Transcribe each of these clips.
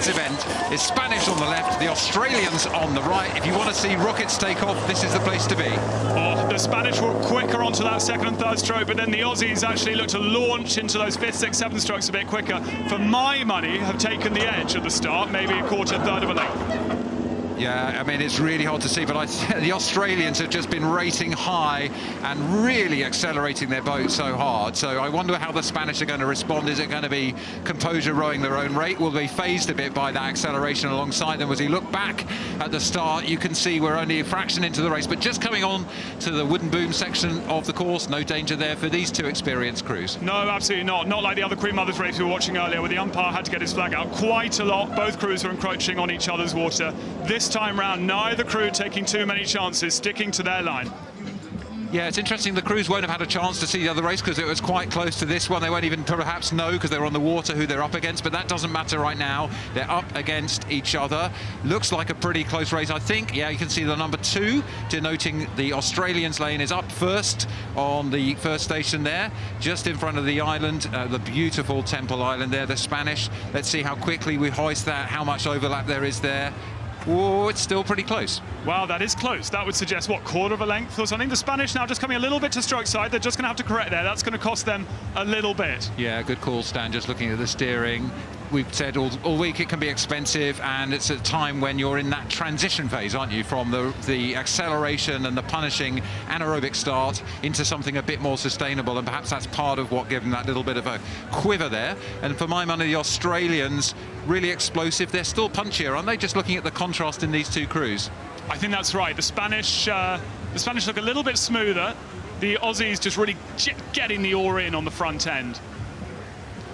quads event is Spanish on the left, the Australians on the right. If you want to see rockets take off, this is the place to be. Oh, the Spanish were quicker onto that second and third stroke, but then the Aussies actually looked to launch into those fifth, sixth, seventh strokes a bit quicker. For my money, have taken the edge at the start, maybe a quarter, third of a length. Yeah, I mean, it's really hard to see, but the Australians have just been racing high and really accelerating their boat so hard. So I wonder how the Spanish are going to respond. Is it going to be composure rowing their own rate? Will they be phased a bit by that acceleration alongside them? As you look back at the start, you can see we're only a fraction into the race, but just coming on to the wooden boom section of the course, no danger there for these two experienced crews. No, absolutely not. Not like the other Queen Mother's race we were watching earlier, where the umpire had to get his flag out quite a lot. Both crews are encroaching on each other's water. This time round, neither crew taking too many chances, sticking to their line. Yeah, it's interesting. The crews won't have had a chance to see the other race because it was quite close to this one. They won't even perhaps know because they're on the water who they're up against, but that doesn't matter right now. They're up against each other. Looks like a pretty close race, I think. Yeah, you can see the number 2 denoting the Australians' lane is up first on the first station there, just in front of the island, the beautiful Temple Island there. The Spanish, let's see how quickly we hoist that, how much overlap there is there. Oh, it's still pretty close. Wow, that is close. That would suggest, what, quarter of a length or something? The Spanish now just coming a little bit to stroke side. They're just going to have to correct there. That's going to cost them a little bit. Yeah, good call, Stan, just looking at the steering. We've said all week it can be expensive, and it's a time when you're in that transition phase, aren't you, from the acceleration and the punishing anaerobic start into something a bit more sustainable, and perhaps that's part of what gave them that little bit of a quiver there. And for my money, the Australians, really explosive. They're still punchier, aren't they, just looking at the contrast in these two crews? I think that's right. The Spanish look a little bit smoother. The Aussies just really getting the oar in on the front end.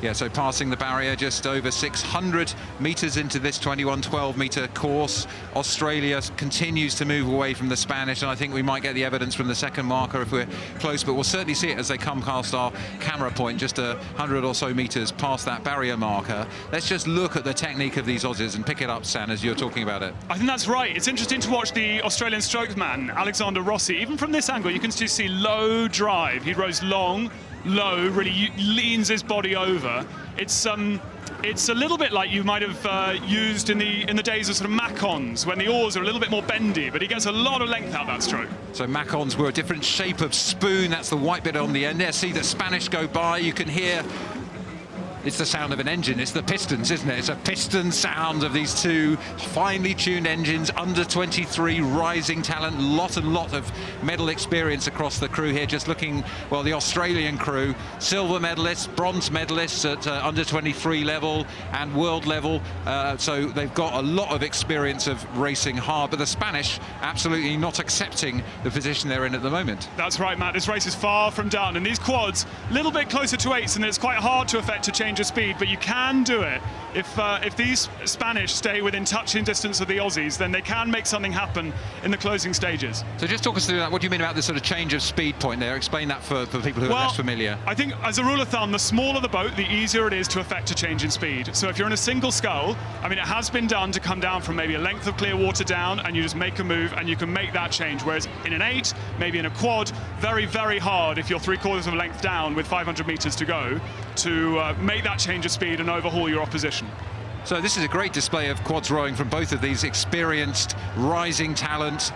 Yeah, so passing the barrier just over 600 metres into this 21-12-metre course. Australia continues to move away from the Spanish, and I think we might get the evidence from the second marker if we're close, but we'll certainly see it as they come past our camera point, just 100 or so metres past that barrier marker. Let's just look at the technique of these Aussies and pick it up, Stan, as you're talking about it. I think that's right. It's interesting to watch the Australian strokesman, Alexander Rossi. Even from this angle, you can still see low drive. He rows long, low, really leans his body over. It's a little bit like you might have used in the days of sort of Macons, when the oars are a little bit more bendy, but he gets a lot of length out that stroke. So Macons were a different shape of spoon. That's the white bit on the end there. See the Spanish go by. You can hear it's the sound of an engine. It's the pistons, isn't it? It's a piston sound of these two finely tuned engines, under 23 rising talent, lot of medal experience across the crew here. Just looking, well, the Australian crew, silver medalists, bronze medalists at under 23 level and world level. So they've got a lot of experience of racing hard, but the Spanish absolutely not accepting the position they're in at the moment. That's right, Matt. This race is far from done, and these quads a little bit closer to 8s, and it's quite hard to affect a change of speed, but you can do it. If these Spanish stay within touching distance of the Aussies, then they can make something happen in the closing stages. So just talk us through that. What do you mean about this sort of change of speed point there? Explain that for people who are less familiar. I think, as a rule of thumb, the smaller the boat, the easier it is to affect a change in speed. So if you're in a single scull, I mean, it has been done to come down from maybe a length of clear water down, and you just make a move and you can make that change. Whereas in an 8, maybe in a quad, very, very hard if you're 3/4 of a length down with 500 meters to go to make that change of speed and overhaul your opposition. So this is a great display of quads rowing from both of these experienced, rising talent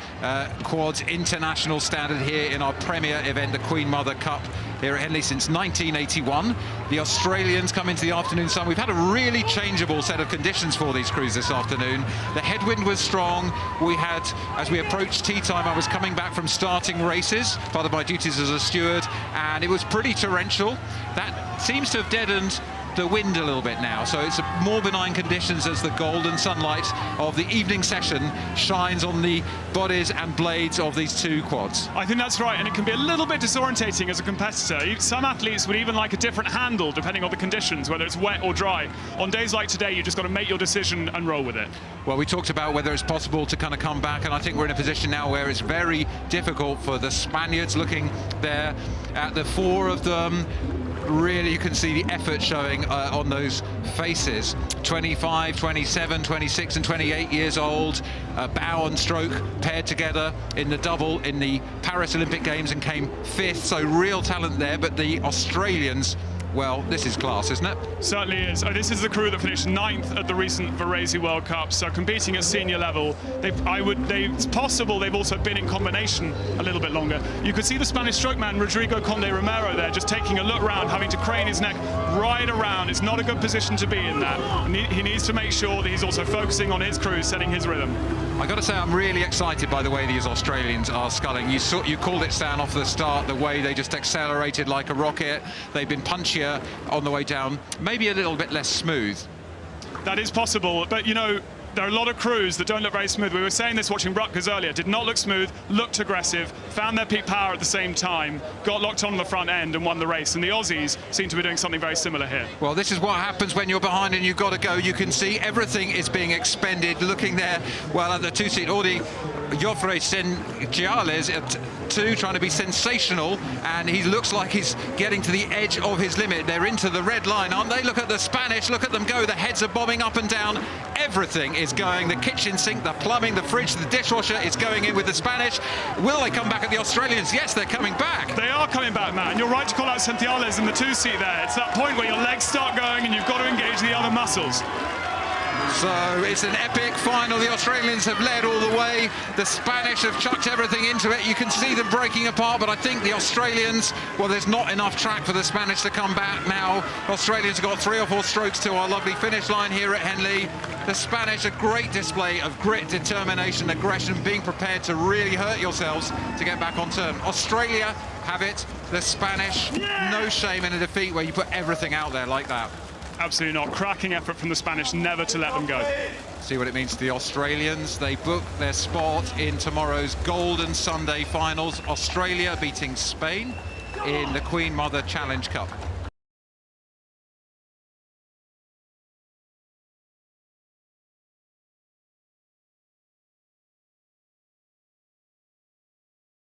quads, international standard here in our premier event, the Queen Mother Cup here at Henley since 1981. The Australians come into the afternoon sun. We've had a really changeable set of conditions for these crews this afternoon. The headwind was strong. We had, as we approached tea time, I was coming back from starting races, part of my duties as a steward, and it was pretty torrential. That seems to have deadened the wind a little bit now, so it's more benign conditions as the golden sunlight of the evening session shines on the bodies and blades of these two quads. I think that's right, and it can be a little bit disorientating as a competitor. Some athletes would even like a different handle depending on the conditions, whether it's wet or dry. On days like today, you just got to make your decision and roll with it. Well, we talked about whether it's possible to kind of come back, and I think we're in a position now where it's very difficult for the Spaniards. Looking there at the 4 of them, really you can see the effort showing on those faces. 25, 27, 26 and 28 years old, bow and stroke paired together in the double in the Paris Olympic Games and came 5th, so real talent there. But the Australians well, this is class, isn't it? Certainly is. This is the crew that finished 9th at the recent Varese World Cup, so competing at senior level. It's possible they've also been in combination a little bit longer. You could see the Spanish strokeman, Rodrigo Conde Romero, there, just taking a look round, having to crane his neck right around. It's not a good position to be in that. And he needs to make sure that he's also focusing on his crew, setting his rhythm. I got to say, I'm really excited by the way these Australians are sculling. You called it, Stan, off the start, the way they just accelerated like a rocket. They've been punchier on the way down, maybe a little bit less smooth. That is possible, but you know, there are a lot of crews that don't look very smooth. We were saying this watching Rutgers earlier. Did not look smooth, looked aggressive, found their peak power at the same time, got locked on the front end and won the race. And the Aussies seem to be doing something very similar here. Well, this is what happens when you're behind and you've got to go. You can see everything is being expended. Looking there, well, at the two-seat Audi, Joffre Sengiales at 2, trying to be sensational, and he looks like he's getting to the edge of his limit. They're into the red line, aren't they? Look at the Spanish, look at them go. The heads are bobbing up and down. Everything is going. The kitchen sink, the plumbing, the fridge, the dishwasher is going in with the Spanish. Will they come back at the Australians? Yes, they're coming back. They are coming back, Matt, and you're right to call out Sengiales in the 2-seat there. It's that point where your legs start going and you've got to engage the other muscles. So it's an epic final. The Australians have led all the way. The Spanish have chucked everything into it. You can see them breaking apart, but I think the Australians, well, there's not enough track for the Spanish to come back now. Australians have got 3 or 4 strokes to our lovely finish line here at Henley. The Spanish, a great display of grit, determination, aggression, being prepared to really hurt yourselves to get back on turn. Australia have it. The Spanish, no shame in a defeat where you put everything out there like that. Absolutely not. Cracking effort from the Spanish, never to let them go. See what it means to the Australians. They book their spot in tomorrow's Golden Sunday finals. Australia beating Spain in the Queen Mother Challenge Cup.